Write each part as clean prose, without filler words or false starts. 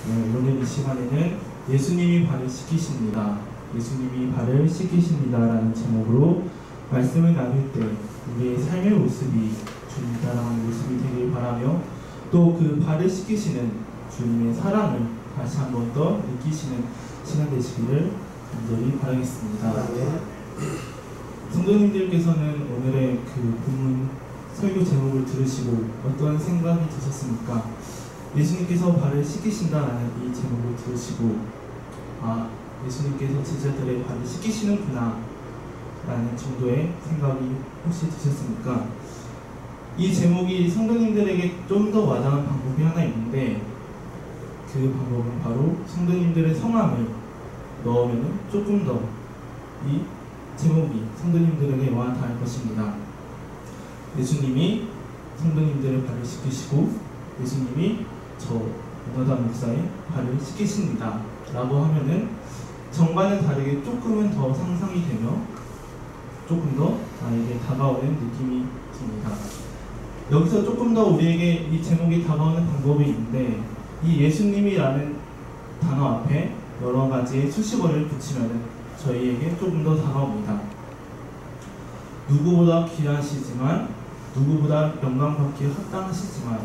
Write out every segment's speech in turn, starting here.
오늘 이 시간에는 예수님이 발을 씻기십니다. 예수님이 발을 씻기십니다 라는 제목으로 말씀을 나눌 때 우리의 삶의 모습이 주님 따라가는 모습이 되길 바라며, 또 그 발을 씻기시는 주님의 사랑을 다시 한 번 더 느끼시는 시간 되시기를 간절히 바라겠습니다. 성도님들께서는 오늘의 그 본문 설교 제목을 들으시고 어떤 생각이 드셨습니까? 예수님께서 발을 씻기신다라는 이 제목을 들으시고, 예수님께서 제자들의 발을 씻기시는구나 라는 정도의 생각이 혹시 드셨습니까? 이 제목이 성도님들에게 좀 더 와닿은 방법이 하나 있는데, 그 방법은 바로 성도님들의 성함을 넣으면 조금 더 이 제목이 성도님들에게 와닿을 것입니다. 예수님이 성도님들의 발을 씻기시고 예수님이 저 문화단 목사의 발을 씻기십니다 라고 하면은 정과는 다르게 조금은 더 상상이 되며 조금 더 나에게 다가오는 느낌이 듭니다. 여기서 조금 더 우리에게 이 제목이 다가오는 방법이 있는데, 이 예수님이라는 단어 앞에 여러 가지의 수식어를 붙이면 저희에게 조금 더 다가옵니다. 누구보다 귀하시지만, 누구보다 영광받기에 합당하시지만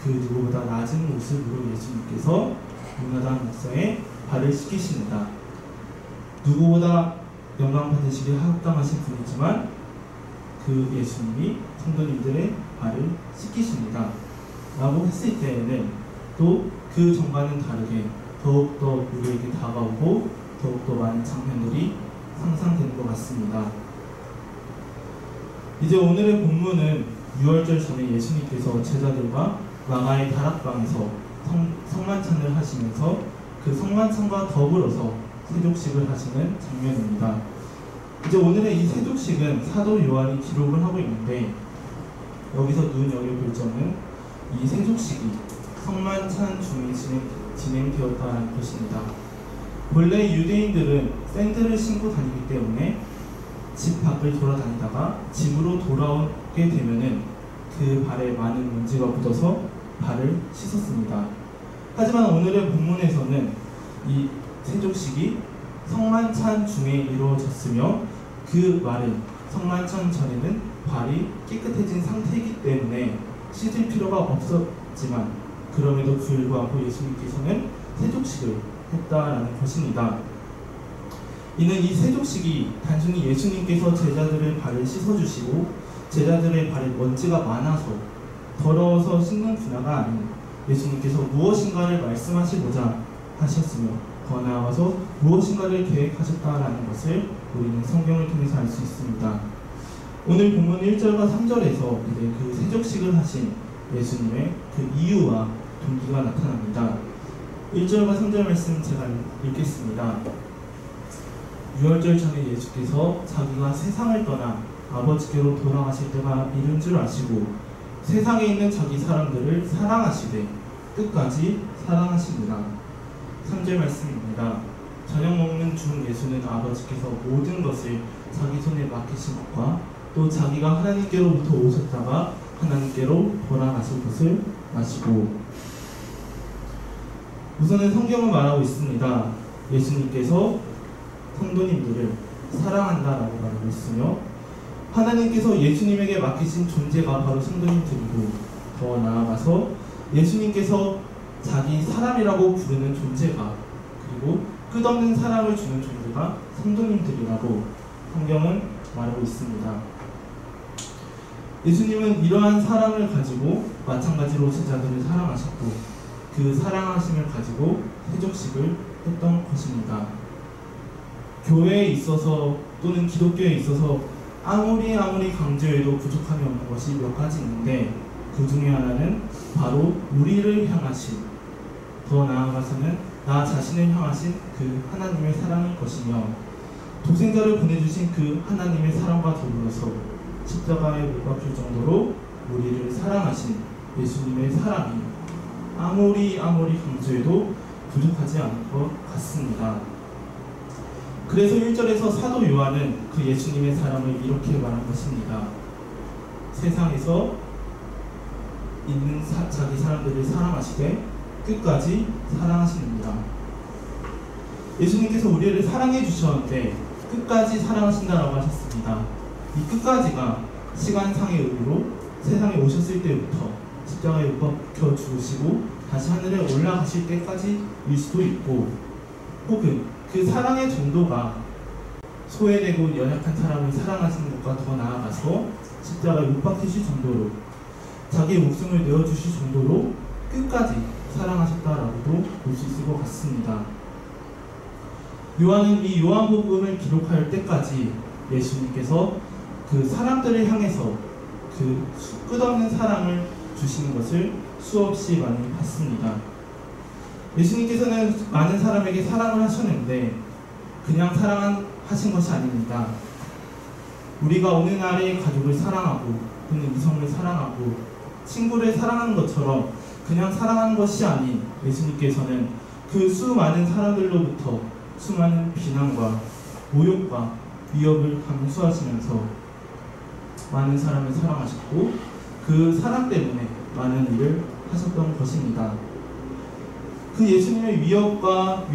그 누구보다 낮은 모습으로 예수님께서 문화단 목사의 발을 씻기십니다. 누구보다 영광받으시기에 합당하신 분이지만 그 예수님이 성도님들의 발을 씻기십니다 라고 했을 때에는 또 그 전과는 다르게 더욱더 우리에게 다가오고 더욱더 많은 장면들이 상상되는 것 같습니다. 이제 오늘의 본문은 유월절 전에 예수님께서 제자들과 마가의 다락방에서 성만찬을 하시면서 그 성만찬과 더불어서 세족식을 하시는 장면입니다. 이제 오늘의 이 세족식은 사도 요한이 기록을 하고 있는데, 여기서 눈여겨볼 점은 이 세족식이 성만찬 중에 진행되었다는 것입니다. 본래 유대인들은 샌들을 신고 다니기 때문에 집 밖을 돌아다니다가 집으로 돌아오게 되면은 그 발에 많은 먼지가 묻어서 발을 씻었습니다. 하지만 오늘의 본문에서는 이 세족식이 성만찬 중에 이루어졌으며, 그 말은 성만찬 전에는 발이 깨끗해진 상태이기 때문에 씻을 필요가 없었지만, 그럼에도 불구하고 예수님께서는 세족식을 했다라는 것입니다. 이는 이 세족식이 단순히 예수님께서 제자들의 발을 씻어주시고 제자들의 발에 먼지가 많아서 더러워서 씻는 분야가 아닌, 예수님께서 무엇인가를 말씀하시고자 하셨으며 더 나아가서 무엇인가를 계획하셨다라는 것을 우리는 성경을 통해서 알 수 있습니다. 오늘 본문 1절과 3절에서 이제 그 세족식을 하신 예수님의 그 이유와 동기가 나타납니다. 1절과 3절 말씀 제가 읽겠습니다. 유월절 전에 예수께서 자기가 세상을 떠나 아버지께로 돌아가실 때가 이른 줄 아시고 세상에 있는 자기 사람들을 사랑하시되 끝까지 사랑하십니다. 3절 말씀입니다. 저녁 먹는 중 예수는 아버지께서 모든 것을 자기 손에 맡기신 것과 또 자기가 하나님께로부터 오셨다가 하나님께로 돌아가실 것을 아시고, 우선은 성경은 말하고 있습니다. 예수님께서 성도님들을 사랑한다라고 말하고 있으며, 하나님께서 예수님에게 맡기신 존재가 바로 성도님들이고, 더 나아가서 예수님께서 자기 사람이라고 부르는 존재가, 그리고 끝없는 사랑을 주는 존재가 성도님들이라고 성경은 말하고 있습니다. 예수님은 이러한 사랑을 가지고 마찬가지로 제자들을 사랑하셨고, 그 사랑하심을 가지고 세족식을 했던 것입니다. 교회에 있어서 또는 기독교에 있어서 아무리 강조해도 부족함이 없는 것이 몇 가지 있는데, 그 중에 하나는 바로 우리를 향하신, 더 나아가서는 나 자신을 향하신 그 하나님의 사랑일 것이며, 독생자를 보내주신 그 하나님의 사랑과 더불어서 십자가에 못 박힐 정도로 우리를 사랑하신 예수님의 사랑이 아무리 강조해도 부족하지 않을 것 같습니다. 그래서 1절에서 사도 요한은 그 예수님의 사랑을 이렇게 말한 것입니다. 세상에서 있는 자기 사람들을 사랑하시되 끝까지 사랑하시느니라. 예수님께서 우리를 사랑해 주셨는데 끝까지 사랑하신다라고 하셨습니다. 이 끝까지가 시간상의 의미로 세상에 오셨을 때부터 십자가에 못 박혀 죽으시고 다시 하늘에 올라가실 때까지일 수도 있고, 혹은 그 사랑의 정도가 소외되고 연약한 사람을 사랑하시는 것과 더 나아가서 십자가에 못 박히실 정도로, 자기의 목숨을 내어주실 정도로 끝까지 사랑하셨다라고도 볼 수 있을 것 같습니다. 요한은 이 요한복음을 기록할 때까지 예수님께서 그 사람들을 향해서 그 끝없는 사랑을 주시는 것을 수없이 많이 봤습니다. 예수님께서는 많은 사람에게 사랑을 하셨는데 그냥 사랑하신 것이 아닙니다. 우리가 어느 날의 가족을 사랑하고 또는 이성을 사랑하고 친구를 사랑하는 것처럼 그냥 사랑하는 것이 아닌, 예수님께서는 그 수많은 사람들로부터 수많은 비난과 모욕과 위협을 감수하시면서 많은 사람을 사랑하셨고 그 사랑 때문에 많은 일을 하셨던 것입니다. 그 예수님의 위협과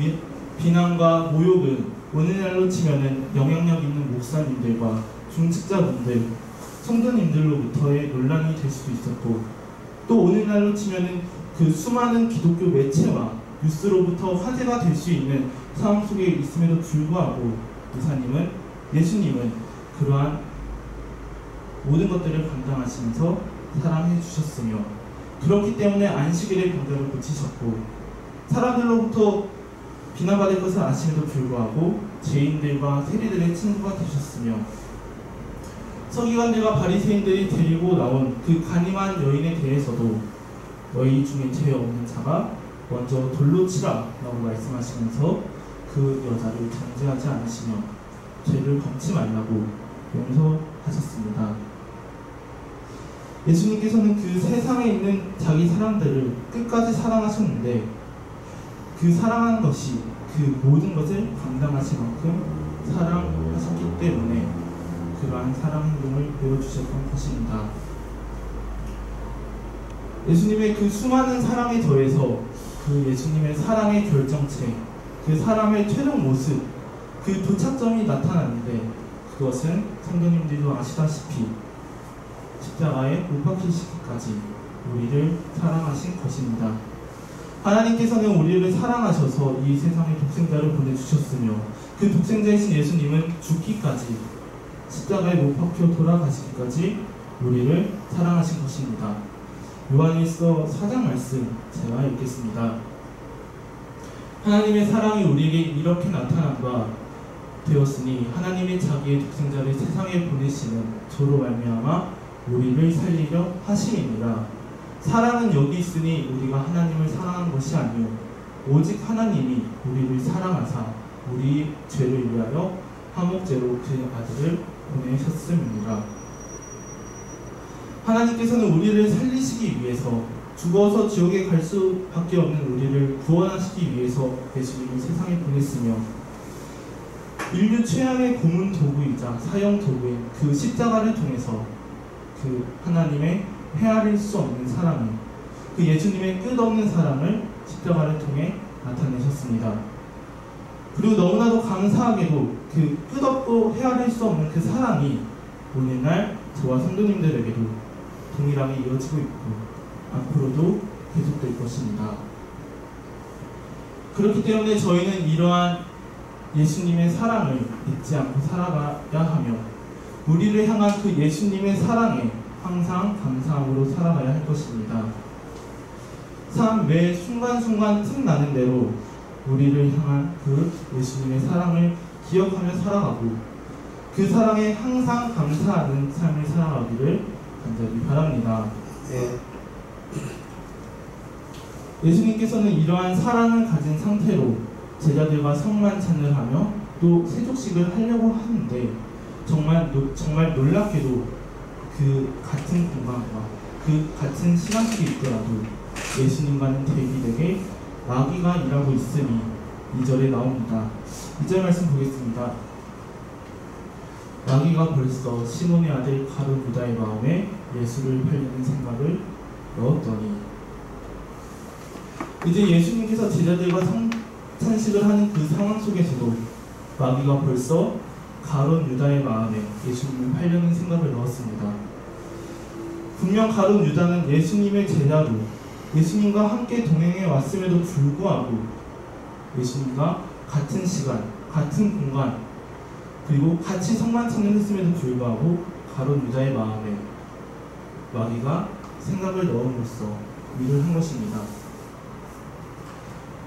비난과 모욕은 오늘날로 치면은 영향력 있는 목사님들과 중직자분들, 성도님들로부터의 논란이 될 수도 있었고, 또 오늘날로 치면은 그 수많은 기독교 매체와 뉴스로부터 화제가 될 수 있는 상황 속에 있음에도 불구하고 예수님은 그러한 모든 것들을 감당하시면서 사랑해 주셨으며, 그렇기 때문에 안식일에 병자를 고치셨고, 사람들로부터 비난받을 것을 아심에도 불구하고 죄인들과 세리들의 친구가 되셨으며, 서기관들과 바리새인들이 데리고 나온 그 간임한 여인에 대해서도 너희 중에 죄 없는 자가 먼저 돌로 치라 라고 말씀하시면서 그 여자를 정죄하지 않으시며 죄를 범치 말라고 용서하셨습니다. 예수님께서는 그 세상에 있는 자기 사람들을 끝까지 사랑하셨는데 그 사랑하는 것이 그 모든 것을 감당하실 만큼 사랑하셨기 때문에 그러한 사랑 행동을 보여주셨던 것입니다. 예수님의 그 수많은 사랑에 더해서 그 예수님의 사랑의 결정체, 그 사람의 최종 모습, 그 도착점이 나타났는데 그것은 성도님들도 아시다시피 십자가에 못 박히시기까지 우리를 사랑하신 것입니다. 하나님께서는 우리를 사랑하셔서 이 세상에 독생자를 보내주셨으며 그 독생자이신 예수님은 죽기까지 십자가에 못 박혀 돌아가시기까지 우리를 사랑하신 것입니다. 요한일서 4장 말씀 제가 읽겠습니다. 하나님의 사랑이 우리에게 이렇게 나타난 바 되었으니 하나님이 자기의 독생자를 세상에 보내시는 저로 말미암아 우리를 살리려 하심이니라. 사랑은 여기 있으니 우리가 하나님을 사랑한 것이 아니요 오직 하나님이 우리를 사랑하사 우리 죄를 위하여 화목제로 그 아들을 보내셨음이니라. 하나님께서는 우리를 살리시기 위해서, 죽어서 지옥에 갈 수밖에 없는 우리를 구원하시기 위해서 예수님을 세상에 보냈으며, 인류 최악의 고문 도구이자 사형 도구인 그 십자가를 통해서 그 하나님의 헤아릴 수 없는 사랑을, 그 예수님의 끝없는 사랑을 십자가를 통해 나타내셨습니다. 그리고 너무나도 감사하게도 그 끝없고 헤아릴 수 없는 그 사랑이 오늘날 저와 성도님들에게도 동일하게 이어지고 있고 앞으로도 계속될 것입니다. 그렇기 때문에 저희는 이러한 예수님의 사랑을 잊지 않고 살아가야 하며 우리를 향한 그 예수님의 사랑에 항상 감사함으로 살아가야 할 것입니다. 삶 매 순간순간 틈나는 대로 우리를 향한 그 예수님의 사랑을 기억하며 살아가고 그 사랑에 항상 감사하는 삶을 살아가기를 간절히 바랍니다. 네. 예수님께서는 이러한 사랑을 가진 상태로 제자들과 성만찬을 하며 또 세족식을 하려고 하는데 정말 놀랍게도 그 같은 공간과 그 같은 시간 속에 있더라도 예수님과는 대비되게 마귀가 일하고 있으니 2절에 나옵니다. 2절 말씀 보겠습니다. 마귀가 벌써 시몬의 아들 가룟 유다의 마음에 예수를 팔리는 생각을 넣었더니, 이제 예수님께서 제자들과 성찬식을 하는 그 상황 속에서도 마귀가 벌써 가룟 유다의 마음에 예수님을 팔려는 생각을 넣었습니다. 분명 가룟 유다는 예수님의 제자로 예수님과 함께 동행해 왔음에도 불구하고 예수님과 같은 시간, 같은 공간, 그리고 같이 성만찬을 했음에도 불구하고 가룟 유다의 마음에 마귀가 생각을 넣음으로써 일을 한 것입니다.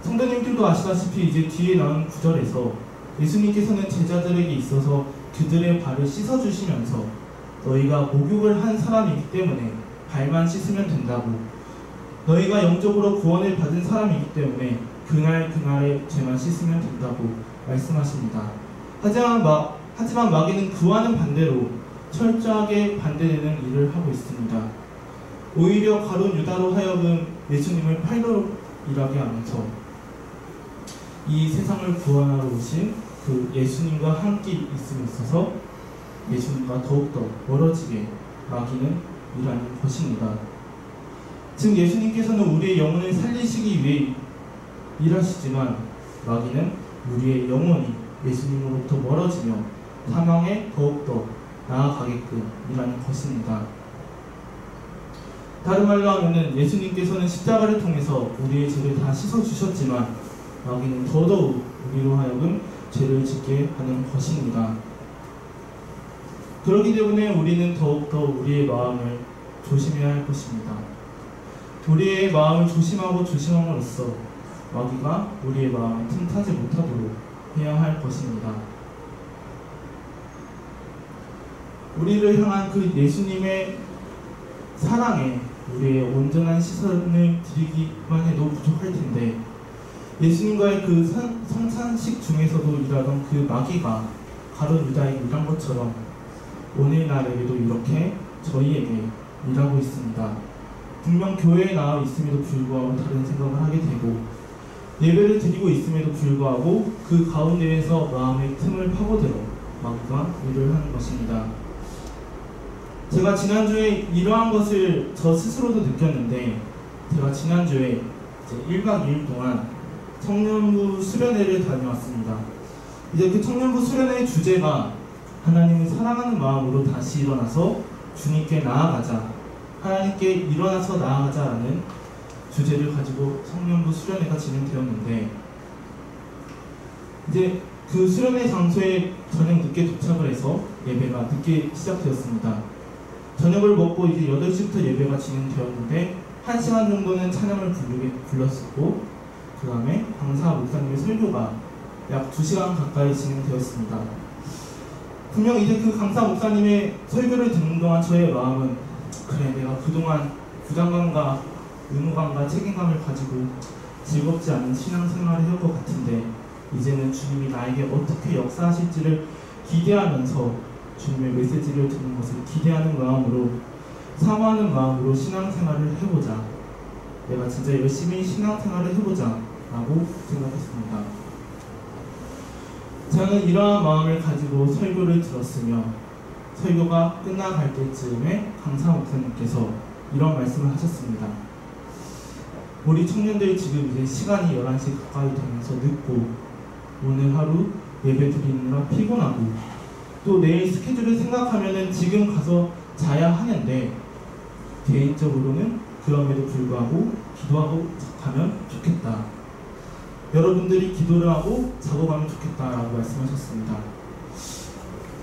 성도님들도 아시다시피 이제 뒤에 나온 구절에서 예수님께서는 제자들에게 있어서 그들의 발을 씻어주시면서 너희가 목욕을 한 사람이기 때문에 발만 씻으면 된다고, 너희가 영적으로 구원을 받은 사람이기 때문에 그날의 죄만 씻으면 된다고 말씀하십니다. 하지만 마귀는 그와는 반대로 철저하게 반대되는 일을 하고 있습니다. 오히려 가룟 유다로 하여금 예수님을 팔도록 일하게 하면서 이 세상을 구원하러 오신 그 예수님과 함께 있음에 있어서 예수님과 더욱더 멀어지게 마귀는 일하는 것입니다. 즉 예수님께서는 우리의 영혼을 살리시기 위해 일하시지만 마귀는 우리의 영혼이 예수님으로부터 멀어지며 사망에 더욱더 나아가게끔 일하는 것입니다. 다른 말로 하면은 예수님께서는 십자가를 통해서 우리의 죄를 다 씻어주셨지만 마귀는 더더욱 우리로 하여금 죄를 짓게 하는 것입니다. 그렇기 때문에 우리는 더욱더 우리의 마음을 조심해야 할 것입니다. 우리의 마음을 조심함으로써 마귀가 우리의 마음을 틈타지 못하도록 해야 할 것입니다. 우리를 향한 그 예수님의 사랑에 우리의 온전한 시선을 드리기만 해도 부족할 텐데 예수님과의 그 성찬식 중에서도 일하던 그 마귀가 가룟 유다에 일한 것처럼 오늘날에도 이렇게 저희에게 일하고 있습니다. 분명 교회에 나와 있음에도 불구하고 다른 생각을 하게 되고 예배를 드리고 있음에도 불구하고 그 가운데에서 마음의 틈을 파고들어 마귀가 일을 하는 것입니다. 제가 지난주에 이러한 것을 저 스스로도 느꼈는데 제가 지난주에 1박 2일 동안 청년부 수련회를 다녀왔습니다. 이제 그 청년부 수련회의 주제가 하나님을 사랑하는 마음으로 다시 일어나서 주님께 나아가자, 하나님께 일어나서 나아가자라는 주제를 가지고 청년부 수련회가 진행되었는데 이제 그 수련회 장소에 저녁 늦게 도착을 해서 예배가 늦게 시작되었습니다. 저녁을 먹고 이제 8시부터 예배가 진행되었는데 1시간 정도는 찬양을 불렀었고 그 다음에 강사 목사님의 설교가 약 2시간 가까이 진행되었습니다. 분명 이제 그 강사 목사님의 설교를 듣는 동안 저의 마음은 그래, 내가 그동안 부담감과 의무감과 책임감을 가지고 즐겁지 않은 신앙생활을 해올 것 같은데 이제는 주님이 나에게 어떻게 역사하실지를 기대하면서 주님의 메시지를 듣는 것을 기대하는 마음으로, 사모하는 마음으로 신앙생활을 해보자, 내가 진짜 열심히 신앙생활을 해보자 라고 생각했습니다. 저는 이러한 마음을 가지고 설교를 들었으며 설교가 끝나갈 때쯤에 강사 목사님께서 이런 말씀을 하셨습니다. 우리 청년들 지금 이제 시간이 11시 가까이 되면서 늦고 오늘 하루 예배 드리느라 피곤하고 또 내일 스케줄을 생각하면은 지금 가서 자야 하는데 개인적으로는 그럼에도 불구하고 기도하고 가면 좋겠다. 여러분들이 기도를 하고 자고 가면 좋겠다라고 말씀하셨습니다.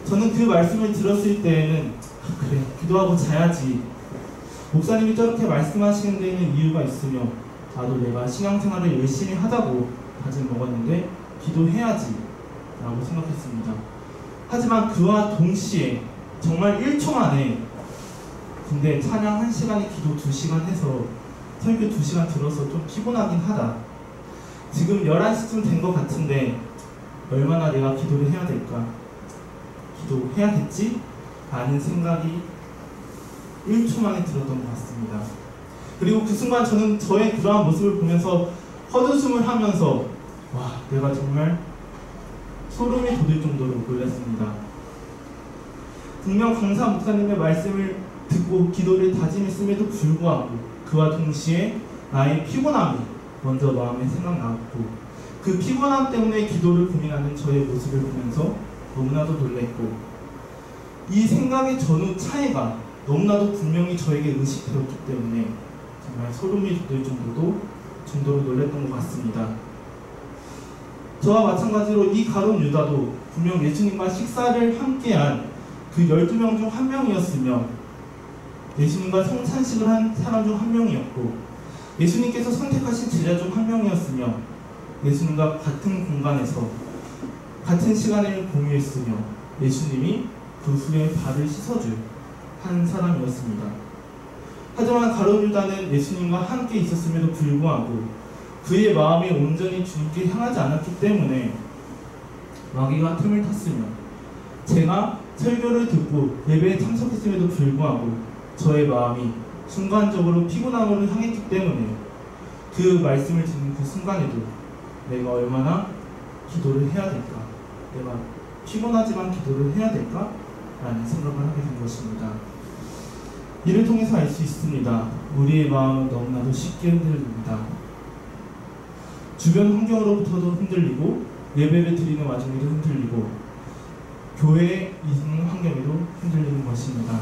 저는 그 말씀을 들었을 때에는 그래, 기도하고 자야지. 목사님이 저렇게 말씀하시는 데에는 이유가 있으며 나도 내가 신앙생활을 열심히 하자고 다짐 먹었는데 기도해야지 라고 생각했습니다. 하지만 그와 동시에 정말 1초 만에 근데 찬양 1시간에 기도 2시간 해서 설교 2시간 들어서 좀 피곤하긴 하다. 지금 11시쯤 된 것 같은데 얼마나 내가 기도를 해야 될까? 기도해야겠지? 라는 생각이 1초 만에 들었던 것 같습니다. 그리고 그 순간 저는 저의 그러한 모습을 보면서 헛웃음을 하면서 와, 내가 정말 소름이 돋을 정도로 놀랐습니다. 분명 강사 목사님의 말씀을 듣고 기도를 다짐했음에도 불구하고 그와 동시에 나의 피곤함이 먼저 마음에 생각나왔고 그 피곤함 때문에 기도를 고민하는 저의 모습을 보면서 너무나도 놀랬고 이 생각의 전후 차이가 너무나도 분명히 저에게 의식되었기 때문에 정말 소름이 돋을 정도로 놀랬던 것 같습니다. 저와 마찬가지로 이 가룟 유다도 분명 예수님과 식사를 함께한 그 12명 중 한 명이었으며 예수님과 성찬식을 한 사람 중 한 명이었고 예수님께서 선택하신 제자 중 한 명이었으며 예수님과 같은 공간에서 같은 시간을 공유했으며 예수님이 그 후에 발을 씻어줄 한 사람이었습니다. 하지만 가룟 유다는 예수님과 함께 있었음에도 불구하고 그의 마음이 온전히 주님께 향하지 않았기 때문에 마귀가 틈을 탔으며 제가 설교를 듣고 예배에 참석했음에도 불구하고 저의 마음이 순간적으로 피곤함으로 향했기 때문에 그 말씀을 듣는 그 순간에도 내가 얼마나 기도를 해야 될까, 내가 피곤하지만 기도를 해야 될까? 라는 생각을 하게 된 것입니다. 이를 통해서 알 수 있습니다. 우리의 마음은 너무나도 쉽게 흔들립니다. 주변 환경으로부터도 흔들리고 예배를 드리는 와중에도 흔들리고 교회에 있는 환경에도 흔들리는 것입니다.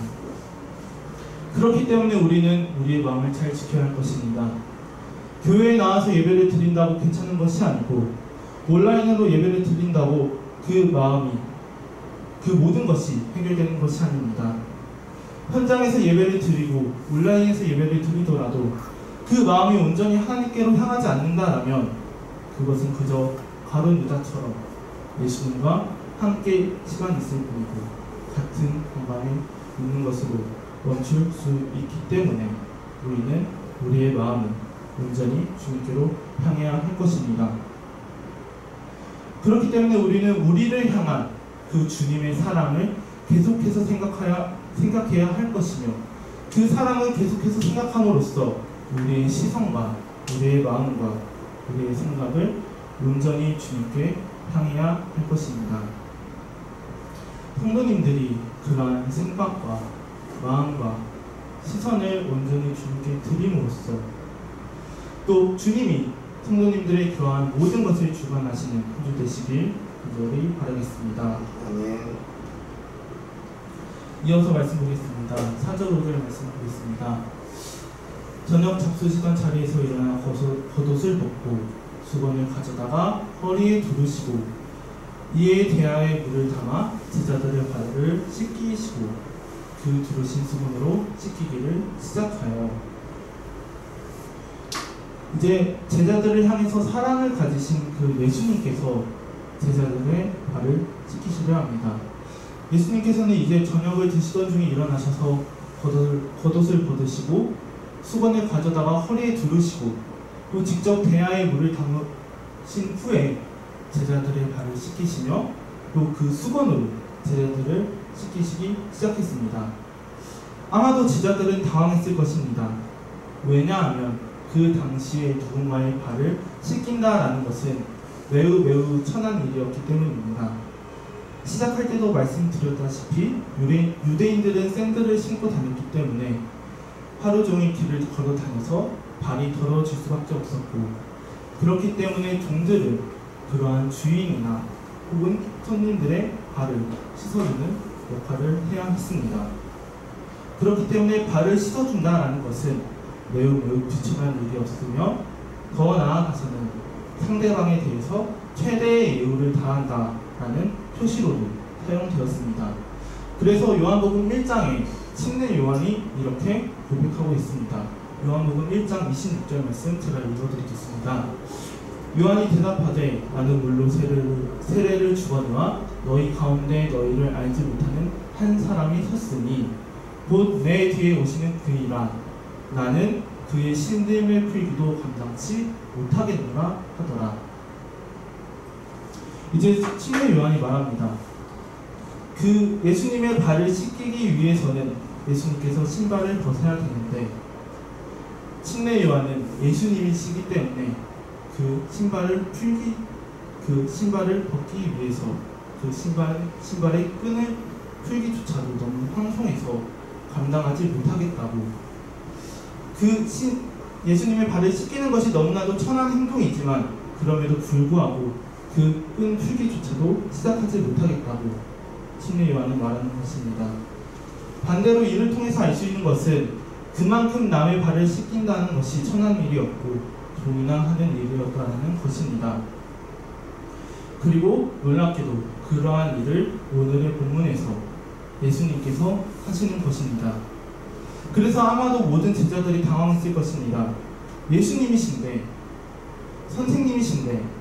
그렇기 때문에 우리는 우리의 마음을 잘 지켜야 할 것입니다. 교회에 나와서 예배를 드린다고 괜찮은 것이 아니고 온라인으로 예배를 드린다고 그 마음이 그 모든 것이 해결되는 것이 아닙니다. 현장에서 예배를 드리고 온라인에서 예배를 드리더라도 그 마음이 온전히 하나님께로 향하지 않는다라면 그것은 그저 가룟 유다처럼 예수님과 함께 시간이 있을 뿐이고 같은 공간에 있는 것으로 멈출 수 있기 때문에 우리는 우리의 마음은 온전히 주님께로 향해야 할 것입니다. 그렇기 때문에 우리는 우리를 향한 그 주님의 사랑을 계속해서 생각해야 할 것이며 그 사랑을 계속해서 생각함으로써 우리의 시선과 우리의 마음과 우리의 생각을 온전히 주님께 향해야 할 것입니다. 성도님들이 그러한 생각과 마음과 시선을 온전히 주님께 드림으로써 또 주님이 성도님들의 그러한 모든 것을 주관하시는 한 주 되시길 간절히 바라겠습니다. 아멘. 이어서 말씀 보겠습니다. 4절 5절 말씀 보겠습니다. 저녁 잡수시던 자리에서 일어나 겉옷을 벗고 수건을 가져다가 허리에 두르시고 이에 대야에 물을 담아 제자들의 발을 씻기시고 그 두르신 수건으로 씻기기를 시작하여 이제 제자들을 향해서 사랑을 가지신 그 예수님께서 제자들의 발을 씻기시려 합니다. 예수님께서는 이제 저녁을 드시던 중에 일어나셔서 겉옷을 벗으시고 수건을 가져다가 허리에 두르시고 또 직접 대야에 물을 담으신 후에 제자들의 발을 씻기시며 또 그 수건으로 제자들을 씻기시기 시작했습니다. 아마도 제자들은 당황했을 것입니다. 왜냐하면 그 당시에 누군가의 발을 씻긴다라는 것은 매우 천한 일이었기 때문입니다. 시작할 때도 말씀드렸다시피 유대인들은 샌들을 신고 다녔기 때문에 하루 종일 길을 걸어 다녀서 발이 더러워질 수밖에 없었고 그렇기 때문에 종들은 그러한 주인이나 혹은 손님들의 발을 씻어주는 역할을 해야 했습니다. 그렇기 때문에 발을 씻어준다라는 것은 매우 비천한 일이었으며 더 나아가서는 상대방에 대해서 최대의 예우를 다한다라는 표시로도 사용되었습니다. 그래서 요한복음 1장에 씻는 요한이 이렇게 고백하고 있습니다. 요한복음 1장 26절 말씀 제가 읽어드리겠습니다. 요한이 대답하되 나는 물로 세례를 주거니와 너희 가운데 너희를 알지 못하는 한 사람이 섰으니 곧 내 뒤에 오시는 그이라 나는 그의 신됨을 풀기도 감당치 못하겠노라 하더라. 이제 침례 요한이 말합니다. 그 예수님의 발을 씻기기 위해서는 예수님께서 신발을 벗어야 되는데 침례 요한은 예수님이시기 때문에 그 신발을 벗기 위해서 그 신발의 끈을 풀기조차도 너무 황송해서 감당하지 못하겠다고 예수님의 발을 씻기는 것이 너무나도 천한 행동이지만 그럼에도 불구하고 그 끈 풀기조차도 시작하지 못하겠다고 침례 요한은 말하는 것입니다. 반대로 이를 통해서 알 수 있는 것은 그만큼 남의 발을 씻긴다는 것이 천한 일이었고 동의나 하는 일이었다는 것입니다. 그리고 놀랍게도 그러한 일을 오늘의 본문에서 예수님께서 하시는 것입니다. 그래서 아마도 모든 제자들이 당황했을 것입니다. 예수님이신데, 선생님이신데,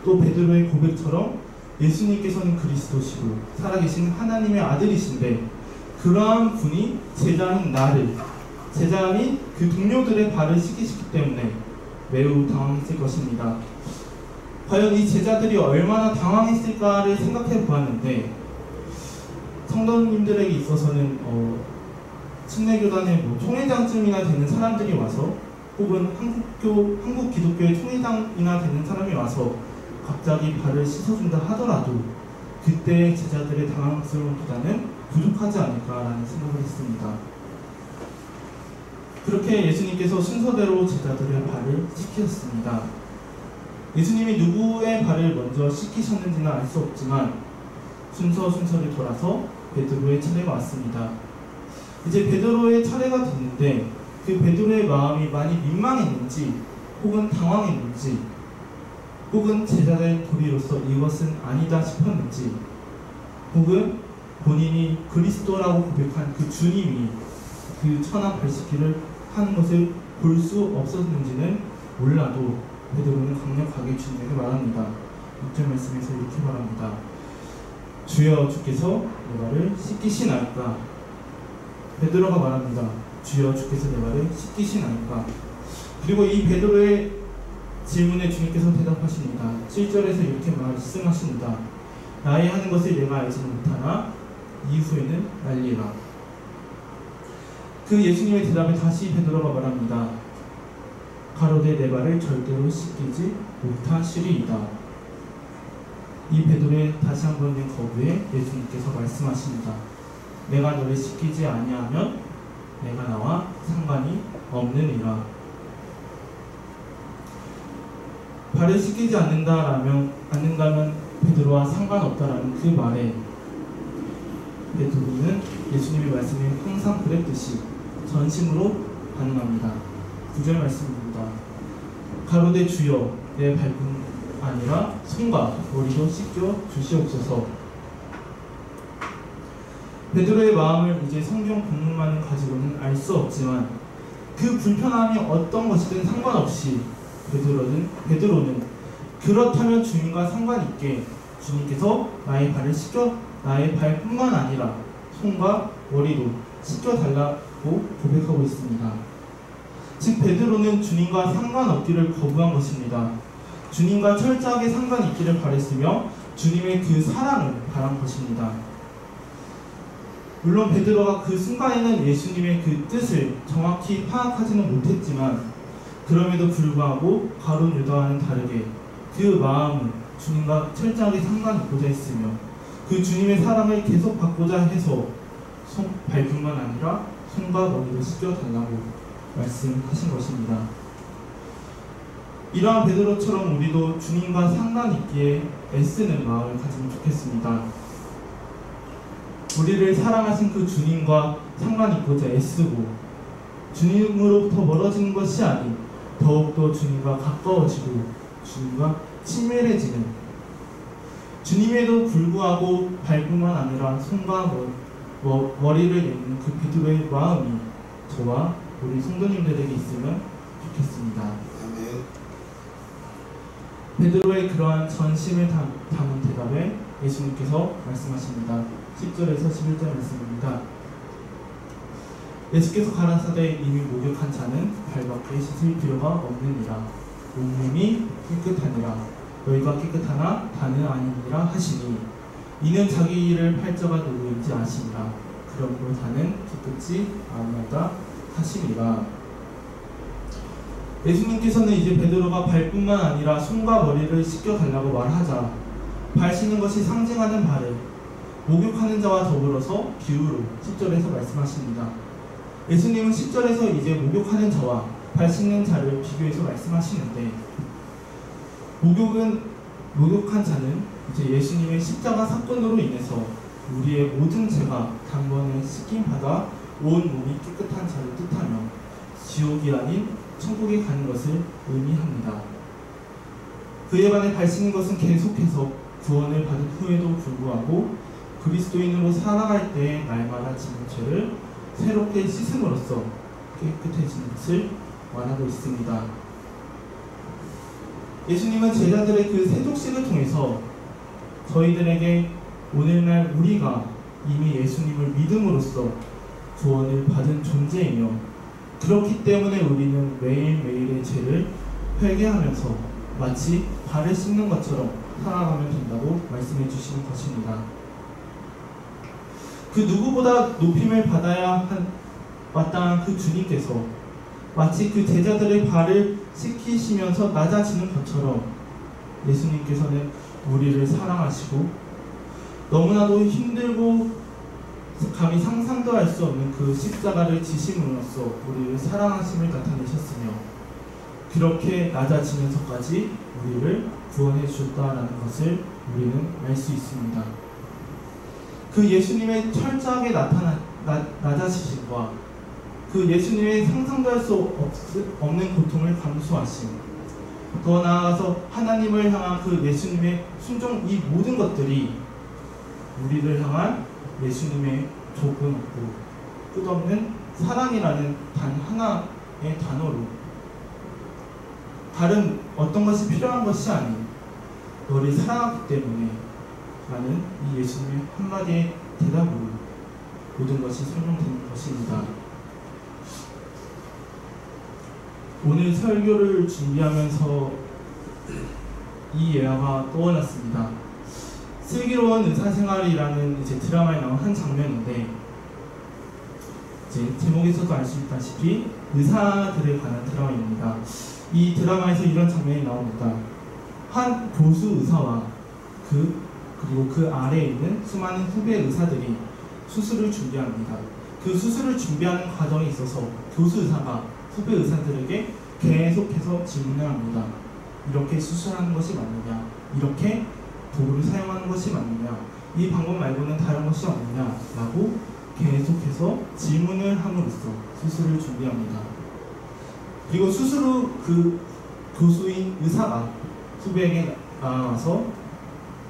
또 베드로의 고백처럼 예수님께서는 그리스도시고 살아계신 하나님의 아들이신데 그러한 분이 제자인 나를, 제자 및 그 동료들의 발을 씻기시기 때문에 매우 당황했을 것입니다. 과연 이 제자들이 얼마나 당황했을까를 생각해 보았는데, 성도님들에게 있어서는 침례교단의 총회장쯤이나 되는 사람들이 와서, 혹은 한국 기독교의 총회장이나 되는 사람이 와서 갑자기 발을 씻어준다 하더라도 그때 제자들의 당황스러움보다는 부족하지 않을까라는 생각을 했습니다. 그렇게 예수님께서 순서대로 제자들의 발을 씻기셨습니다. 예수님이 누구의 발을 먼저 씻기셨는지는 알 수 없지만 순서를 돌아서 베드로의 차례가 왔습니다. 이제 베드로의 차례가 됐는데 그 베드로의 마음이 많이 민망했는지 혹은 당황했는지 혹은 제자의 도리로서 이것은 아니다 싶었는지 혹은 본인이 그리스도라고 고백한 그 주님이 그 천한 발씻기를 하는 것을 볼 수 없었는지는 몰라도 베드로는 강력하게 주님에게 말합니다. 6절 말씀에서 이렇게 말합니다. 주여 주께서 내 발을 씻기시나이까. 베드로가 말합니다. 주여 주께서 내 발을 씻기시나이까. 그리고 이 베드로의 질문에 주님께서 대답하십니다. 7절에서 이렇게 말씀하십니다. 나의 하는 것을 내가 알지는 못하나 이후에는 알리라. 그 예수님의 대답에 다시 베드로가 말합니다. 가로되 내 발을 절대로 씻기지 못하시리이다. 이 베드로의 다시 한번 된 거부에 예수님께서 말씀하십니다. 내가 너를 씻기지 아니하면 내가 나와 상관이 없느니라. 발을 씻기지 않는다면 베드로와 상관없다라는 그 말에 베드로는 예수님의 말씀에 항상 그랬듯이 전심으로 반응합니다. 9절 말씀입니다. 가로되 주여 내 발뿐 아니라 손과 머리도 씻겨 주시옵소서. 베드로의 마음을 이제 성경 본문만을 가지고는 알 수 없지만 그 불편함이 어떤 것이든 상관없이 베드로는 그렇다면 주님과 상관있게 주님께서 나의 발을 씻겨 나의 발뿐만 아니라 손과 머리도 씻겨달라고 고백하고 있습니다. 즉 베드로는 주님과 상관없기를 거부한 것입니다. 주님과 철저하게 상관있기를 바랬으며 주님의 그 사랑을 바란 것입니다. 물론 베드로가 그 순간에는 예수님의 그 뜻을 정확히 파악하지는 못했지만 그럼에도 불구하고 가룟 유다와는 다르게 그 마음은 주님과 철저하게 상관있고자 했으며 그 주님의 사랑을 계속 받고자 해서 발뿐만 아니라 손과 머리를 씻겨달라고 말씀하신 것입니다. 이러한 베드로처럼 우리도 주님과 상관있기에 애쓰는 마음을 가지면 좋겠습니다. 우리를 사랑하신 그 주님과 상관있고자 애쓰고 주님으로부터 멀어지는 것이 아닌 더욱더 주님과 가까워지고 주님과 친밀해지는, 주님에도 불구하고 발뿐만 아니라 손과 머리를 내는 그 베드로의 마음이 저와 우리 성도님들에게 있으면 좋겠습니다. 베드로의 그러한 전심을 담은 대답에 예수님께서 말씀하십니다. 10절에서 11절 말씀입니다. 예수께서 가라사대 이미 목욕한 자는 발밖에 씻을 필요가 없느니라. 온몸이 깨끗하니라. 너희가 깨끗하나 다는 아니니라 하시니 이는 자기 일을 팔자가 누구인지 아시니라. 그러므로 다는 깨끗이 아니하다 하시니라. 예수님께서는 이제 베드로가 발뿐만 아니라 손과 머리를 씻겨달라고 말하자 발 씻는 것이 상징하는 발을 목욕하는 자와 더불어서 비유로 10절에서 말씀하십니다. 예수님은 10절에서 이제 목욕하는 자와 발 씻는 자를 비교해서 말씀하시는데, 목욕한 자는 이제 예수님의 십자가 사건으로 인해서 우리의 모든 죄가 단번에 씻김받아 온 몸이 깨끗한 자를 뜻하며 지옥이 아닌 천국에 가는 것을 의미합니다. 그에 반해 발 씻는 것은 계속해서 구원을 받은 후에도 불구하고 그리스도인으로 살아갈 때 날마다 짓는 죄를 새롭게 씻음으로써 깨끗해지는 것을 말하고 있습니다. 예수님은 제자들의 그 세족식을 통해서 저희들에게 오늘날 우리가 이미 예수님을 믿음으로써 구원을 받은 존재이며, 그렇기 때문에 우리는 매일매일의 죄를 회개하면서 마치 발을 씻는 것처럼 살아가면 된다고 말씀해 주시는 것입니다. 그 누구보다 높임을 받아야 마땅한 그 주님께서 마치 그 제자들의 발을 씻기시면서 낮아지는 것처럼 예수님께서는 우리를 사랑하시고 너무나도 힘들고 감히 상상도 할 수 없는 그 십자가를 지심으로써 우리를 사랑하심을 나타내셨으며, 그렇게 낮아지면서까지 우리를 구원해 주셨다라는 것을 우리는 알 수 있습니다. 그 예수님의 철저하게 낮아지심과 그 예수님의 상상도 할 수 없는 고통을 감수하심, 더 나아가서 하나님을 향한 그 예수님의 순종, 이 모든 것들이 우리를 향한 예수님의 조건 없고 끝없는 사랑이라는 단 하나의 단어로, 다른 어떤 것이 필요한 것이 아닌 너를 사랑하기 때문에 라는 이 예수님의 한마디의 대답으로 모든 것이 설명되는 것입니다. 오늘 설교를 준비하면서 이 예화가 떠올랐습니다. 슬기로운 의사생활이라는 이제 드라마에 나온 한 장면인데, 이제 제목에서도 알 수 있다시피 의사들에 관한 드라마입니다. 이 드라마에서 이런 장면이 나옵니다. 한 교수 의사와 그리고 그 아래에 있는 수많은 후배 의사들이 수술을 준비합니다. 그 수술을 준비하는 과정에 있어서 교수 의사가 후배 의사들에게 계속해서 질문을 합니다. 이렇게 수술하는 것이 맞느냐? 이렇게 도구를 사용하는 것이 맞느냐? 이 방법 말고는 다른 것이 없느냐? 라고 계속해서 질문을 함으로써 수술을 준비합니다. 그리고 수술 후 그 교수인 의사가 후배에게 나와서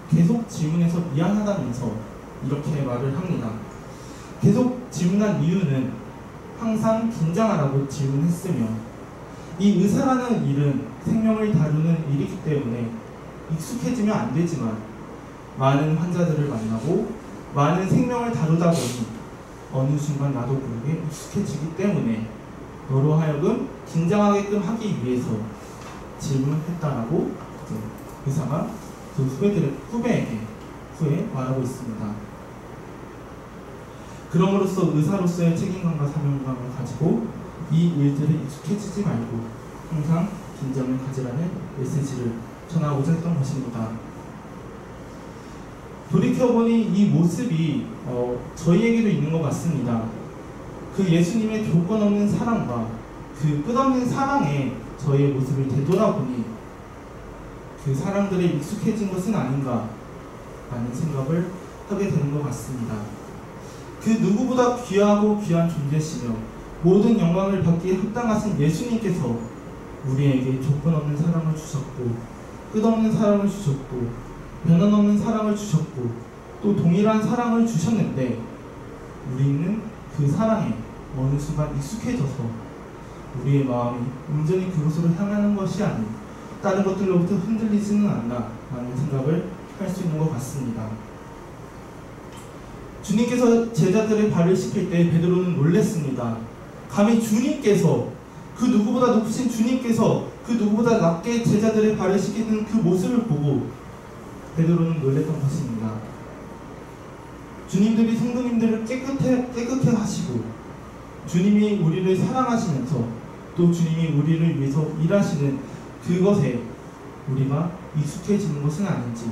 계속 질문해서 미안하다면서 이렇게 말을 합니다. 계속 질문한 이유는 항상 긴장하라고 질문했으며, 이 의사라는 일은 생명을 다루는 일이기 때문에 익숙해지면 안 되지만 많은 환자들을 만나고 많은 생명을 다루다 보니 어느 순간 나도 모르게 익숙해지기 때문에 너로 하여금 긴장하게끔 하기 위해서 질문했다라고 의사가 그 후배에게 후에 말하고 있습니다. 그럼으로써 의사로서의 책임감과 사명감을 가지고 이 일들에 익숙해지지 말고 항상 긴장을 가지라는 메시지를 전하고자 했던 것입니다. 돌이켜보니 이 모습이 저희에게도 있는 것 같습니다. 그 예수님의 조건 없는 사랑과 그 끝없는 사랑에 저희의 모습을 되돌아보니 그 사람들에 익숙해진 것은 아닌가 라는 생각을 하게 되는 것 같습니다. 그 누구보다 귀하고 귀한 존재시며 모든 영광을 받기에 합당하신 예수님께서 우리에게 조건 없는 사랑을 주셨고 끝없는 사랑을 주셨고 변함없는 사랑을 주셨고 또 동일한 사랑을 주셨는데, 우리는 그 사랑에 어느 순간 익숙해져서 우리의 마음이 온전히 그곳으로 향하는 것이 아닌 다른 것들로부터 흔들리지는 않나 라는 생각을 할 수 있는 것 같습니다. 주님께서 제자들의 발을 씻길 때 베드로는 놀랐습니다. 감히 주님께서, 그 누구보다 높으신 주님께서 그 누구보다 낮게 제자들의 발을 씻기는 그 모습을 보고 베드로는 놀랐던 것입니다. 주님들이 성도님들을 깨끗해 하시고 주님이 우리를 사랑하시면서 또 주님이 우리를 위해서 일하시는 그것에 우리가 익숙해지는 것은 아닌지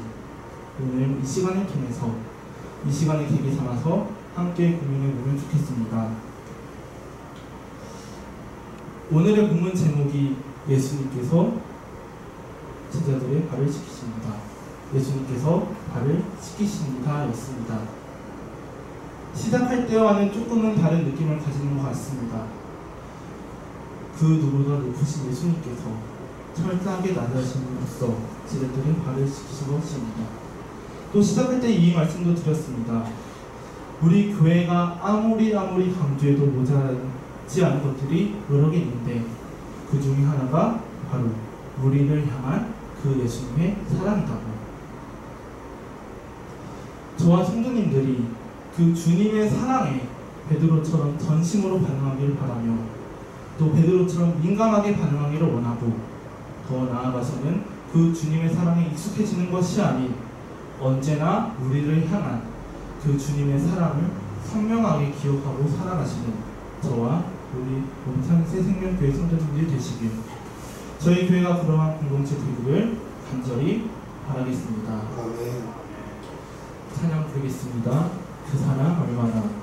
오늘 이 시간을 통해서 이 시간을 계기 삼아서 함께 고민해 보면 좋겠습니다. 오늘의 본문 제목이 예수님께서 제자들의 발을 씻기십니다. 예수님께서 발을 씻기십니다 였습니다. 시작할 때와는 조금은 다른 느낌을 가지는 것 같습니다. 그 누구보다 높으신 예수님께서 철저하게 낮아심으로써 제자들의 발을 씻기신 것입니다. 또 시작할 때 이 말씀도 드렸습니다. 우리 교회가 아무리 강조해도 모자라지 않은 것들이 여러 개 있는데 그 중에 하나가 바로 우리를 향한 그 예수님의 사랑이라고. 저와 성도님들이 그 주님의 사랑에 베드로처럼 전심으로 반응하기를 바라며 또 베드로처럼 민감하게 반응하기를 원하고 더 나아가서는 그 주님의 사랑에 익숙해지는 것이 아닌 언제나 우리를 향한 그 주님의 사랑을 선명하게 기억하고 살아가시는 저와 우리 몬탄 새생명교회 성도님들이 되시길 저희 교회가 그러한 공동체 되기를 간절히 바라겠습니다. 아멘. 찬양 부르겠습니다. 그 사랑 얼마나.